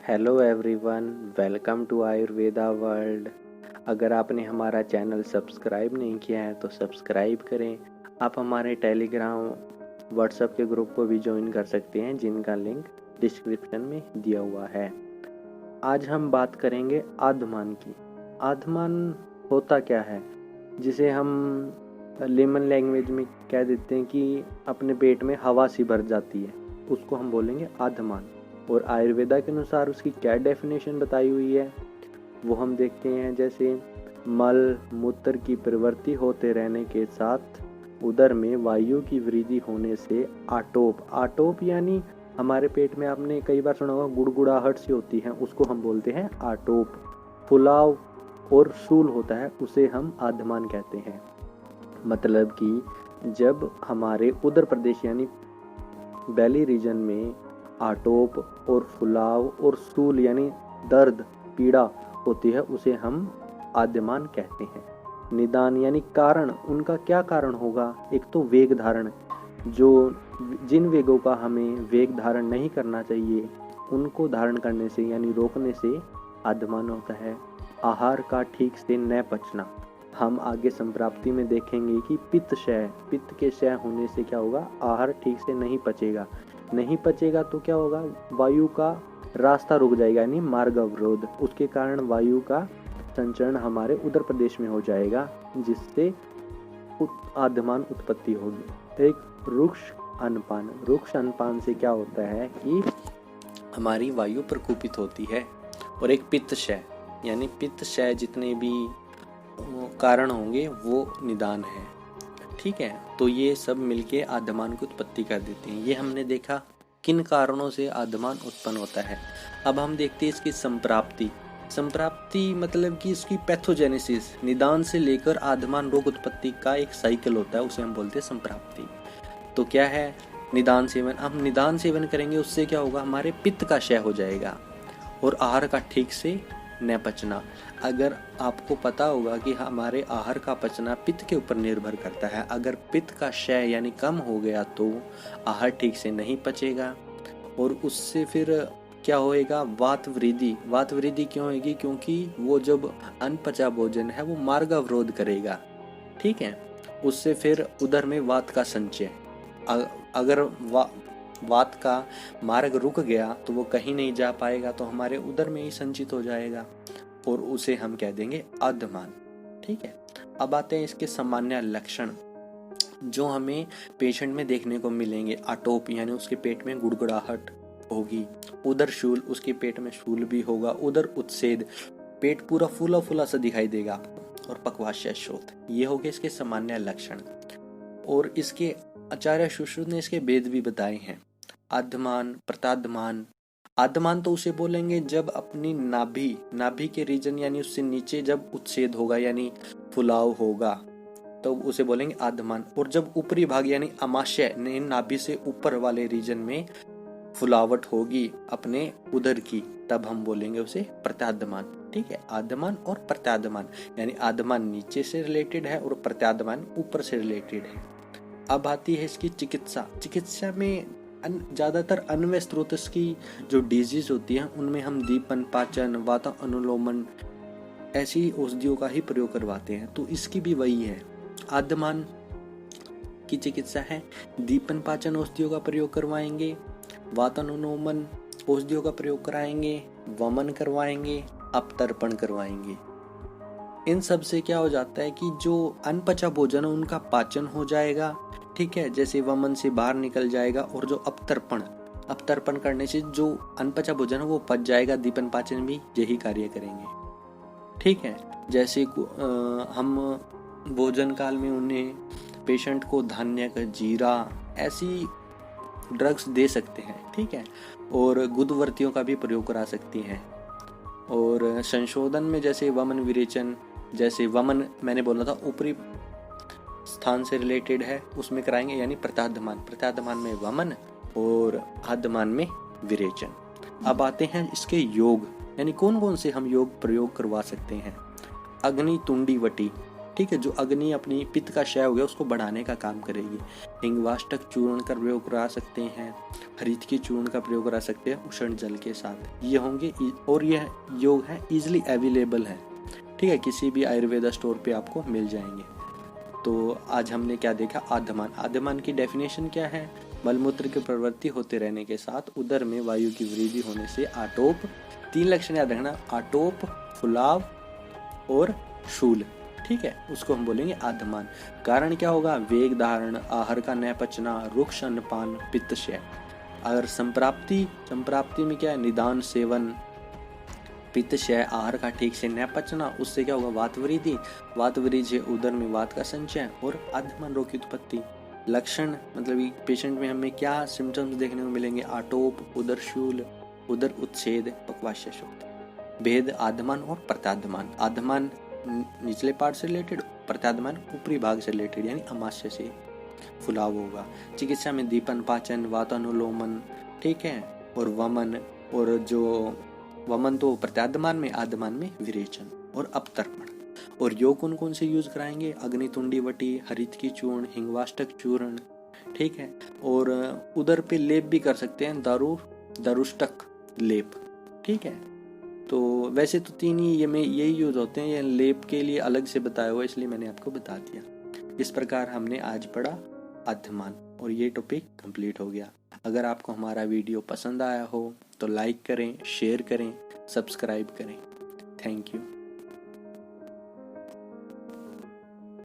Hello everyone, welcome to Ayurveda world. अगर आपने हमारा चैनल सब्सक्राइब नहीं किया है तो सब्सक्राइब करें। आप हमारे टेलीग्राम व्हाट्सएप के ग्रुप को भी ज्वाइन कर सकते हैं, जिनका लिंक डिस्क्रिप्शन में दिया हुआ है। आज हम बात करेंगे आधमान की। आधमान होता क्या है, जिसे हम लेमन लैंग्वेज में कह देते हैं कि अपने पेट में हवा सी भर जाती है, उसको हम बोलेंगे आधमान। और आयुर्वेदा के अनुसार उसकी क्या डेफिनेशन बताई हुई है वो हम देखते हैं। जैसे मल मूत्र की प्रवृत्ति होते रहने के साथ उदर में वायु की वृद्धि होने से आटोप यानी हमारे पेट में आपने कई बार सुना होगा गुड़गुड़ाहट सी होती है, उसको हम बोलते हैं आटोप। फुलाव और सूल होता है, उसे हम आधमान कहते हैं। मतलब कि जब हमारे उदर प्रदेश यानी बेली रीजन में आटोप और फुलाव और सूल यानी दर्द पीड़ा होती है, उसे हम आद्यमान कहते हैं। निदान यानी कारण, उनका क्या कारण होगा। एक तो वेग धारण, जो जिन वेगों का हमें वेग धारण नहीं करना चाहिए उनको धारण करने से यानी रोकने से आद्यमान होता है। आहार का ठीक से न पचना, हम आगे संप्राप्ति में देखेंगे कि पित्त के क्षय होने से क्या होगा, आहार ठीक से नहीं पचेगा तो क्या होगा, वायु का रास्ता रुक जाएगा यानी मार्ग अवरोध। उसके कारण वायु का संचरण हमारे उदर प्रदेश में हो जाएगा, जिससे आधमान उत्पत्ति होगी। एक रुक्ष अनपान से क्या होता है कि हमारी वायु प्रकोपित होती है। और एक पित्त क्षय जितने भी कारण होंगे वो निदान है। ठीक है, तो ये सब मिलके आधमान की उत्पत्ति कर देते हैं। ये हमने देखा किन कारणों से आधमान उत्पन्न होता है। अब हम देखते हैं इसकी संप्राप्ति मतलब कि इसकी पैथोजेनेसिस, निदान से लेकर आधमान रोग उत्पत्ति का एक साइकिल होता है, उसे हम बोलते हैं संप्राप्ति। तो क्या है निदान सेवन, हम निदान सेवन करेंगे, उससे क्या होगा, हमारे पित्त का क्षय हो जाएगा और आहार का ठीक से न पचना। अगर आपको पता होगा कि हमारे आहार का पचना पित्त के ऊपर निर्भर करता है, अगर पित्त का क्षय यानी कम हो गया तो आहार ठीक से नहीं पचेगा और उससे फिर क्या होएगा, वात वृद्धि क्यों होगी, क्योंकि वो जब अनपचा भोजन है वो मार्ग अवरोध करेगा। ठीक है, उससे फिर उदर में वात का संचय, अगर वात का मार्ग रुक गया तो वो कहीं नहीं जा पाएगा, तो हमारे उदर में ही संचित हो जाएगा और उसे हम कह देंगे आधमान। ठीक है, अब आते हैं इसके सामान्य लक्षण जो हमें पेशेंट में देखने को मिलेंगे। आटोप यानी उसके पेट में गुड़गुड़ाहट होगी। उदर शूल, उसके पेट में शूल भी होगा। उदर उत्सेद, पेट पूरा फूला फूला सा दिखाई देगा आपको। और पक्वाशय शोथ, ये हो गए इसके सामान्य लक्षण। और इसके आचार्य सुश्रुत ने इसके भेद भी बताए हैं। आधमान, प्रताधमान। आधमान तो उसे बोलेंगे जब अपनी नाभि के रीजन यानी उससे नीचे जब उत्सेद होगा यानी फुलाव होगा तो उसे बोलेंगे आधमान। और जब ऊपरी भाग यानी अमाशय नाभि से ऊपर वाले रीजन में फुलावट होगी अपने उदर की, तब हम बोलेंगे उसे प्रत्याधमान। ठीक है, आधमान और प्रत्याधमान यानी आधमान नीचे से रिलेटेड है और प्रत्याधमान ऊपर से रिलेटेड है। अब आती है इसकी चिकित्सा में ज्यादातर अन्वय स्रोत की जो डिजीज होती है उनमें हम दीपन पाचन वात अनुलोमन ऐसी औषधियों का ही प्रयोग करवाते हैं, तो इसकी भी वही है। आधमान की चिकित्सा है दीपन पाचन औषधियों का प्रयोग करवाएंगे, वात अनुलोमन औषधियों का प्रयोग कराएंगे, वमन करवाएंगे, अपतर्पण करवाएंगे। इन सब से क्या हो जाता है कि जो अनपचा भोजन है उनका पाचन हो जाएगा। ठीक है, जैसे वमन से बाहर निकल जाएगा और जो अपतर्पण करने से जो अनपचा भोजन है वो पच जाएगा। दीपन पाचन भी यही कार्य करेंगे। ठीक है, जैसे हम भोजन काल में उन्हें पेशेंट को धान्य का जीरा ऐसी ड्रग्स दे सकते हैं। ठीक है, और गुदवर्तियों का भी प्रयोग करा सकती हैं। और संशोधन में जैसे वमन विरेचन, जैसे वमन मैंने बोला था ऊपरी स्थान से रिलेटेड है, उसमें कराएंगे यानी प्रत्याधमान में वमन और आधमान में विरेचन। अब आते हैं इसके योग, यानी कौन कौन से हम योग प्रयोग करवा सकते हैं। अग्नि तुंडी वटी, ठीक है, जो अग्नि अपनी पित्त का क्षय हो गया उसको बढ़ाने का काम करेगी। हिंगवाष्टक चूर्ण का प्रयोग करा सकते हैं, हरित की चूर्ण का प्रयोग करा सकते हैं उष्ण जल के साथ, ये होंगे। और यह योग है इजिली अवेलेबल है, ठीक है, किसी भी आयुर्वेदा स्टोर पे आपको मिल जाएंगे। तो आज हमने क्या देखा, आद्यमान। आद्यमान की डेफिनेशन क्या है, मलमूत्र की प्रवृत्ति होते रहने के साथ उदर में वायु की वृद्धि होने से आटोप, 3 लक्षण याद रखना, आटोप, फुलाव और शूल, ठीक है, उसको हम बोलेंगे आद्यमान। कारण क्या होगा, वेग धारण, आहार का न पचना, रुक्ष अन्नपान, पित्तक्षय। अगर संप्राप्ति में क्या है, निदान सेवन, पित्तक्षय, आहार का ठीक से न पचना, उससे क्या होगा, वात वृद्धि, उदर में वात का संचय और आद्यमान रोग की उत्पत्ति। लक्षण मतलब पेशेंट में हमें क्या सिम्टम्स देखने को मिलेंगे, आटोप, उदर शूल, उदर उच्छेद, पक्वाशय शोथ। भेद आद्यमान और प्रत्याद्यमान। आद्यमान निचले पार्ट से रिलेटेड, प्रत्याद्यमान ऊपरी भाग से रिलेटेड, यानी अमाशय से फुलाव होगा। चिकित्सा में दीपन, पाचन, वातानुलोमन, ठीक है, और वमन, और जो वमन तो प्रत्याद्यमान में, आद्यमान में विरेचन और अपतर्पण। और योग कौन कौन से यूज कराएंगे, अग्नितुंडी वटी, हरित की चूर्ण, हिंगवाष्टक चूर्ण, ठीक है, और उदर पे लेप भी कर सकते हैं, दारुष्टक लेप, ठीक है। तो वैसे तो 3 ही ये में यही यूज होते हैं, ये लेप के लिए अलग से बताया हुआ, इसलिए मैंने आपको बता दिया। इस प्रकार हमने आज पढ़ा आद्यमान और ये टॉपिक कंप्लीट हो गया। अगर आपको हमारा वीडियो पसंद आया हो तो लाइक करें, शेयर करें, सब्सक्राइब करें। Thank you.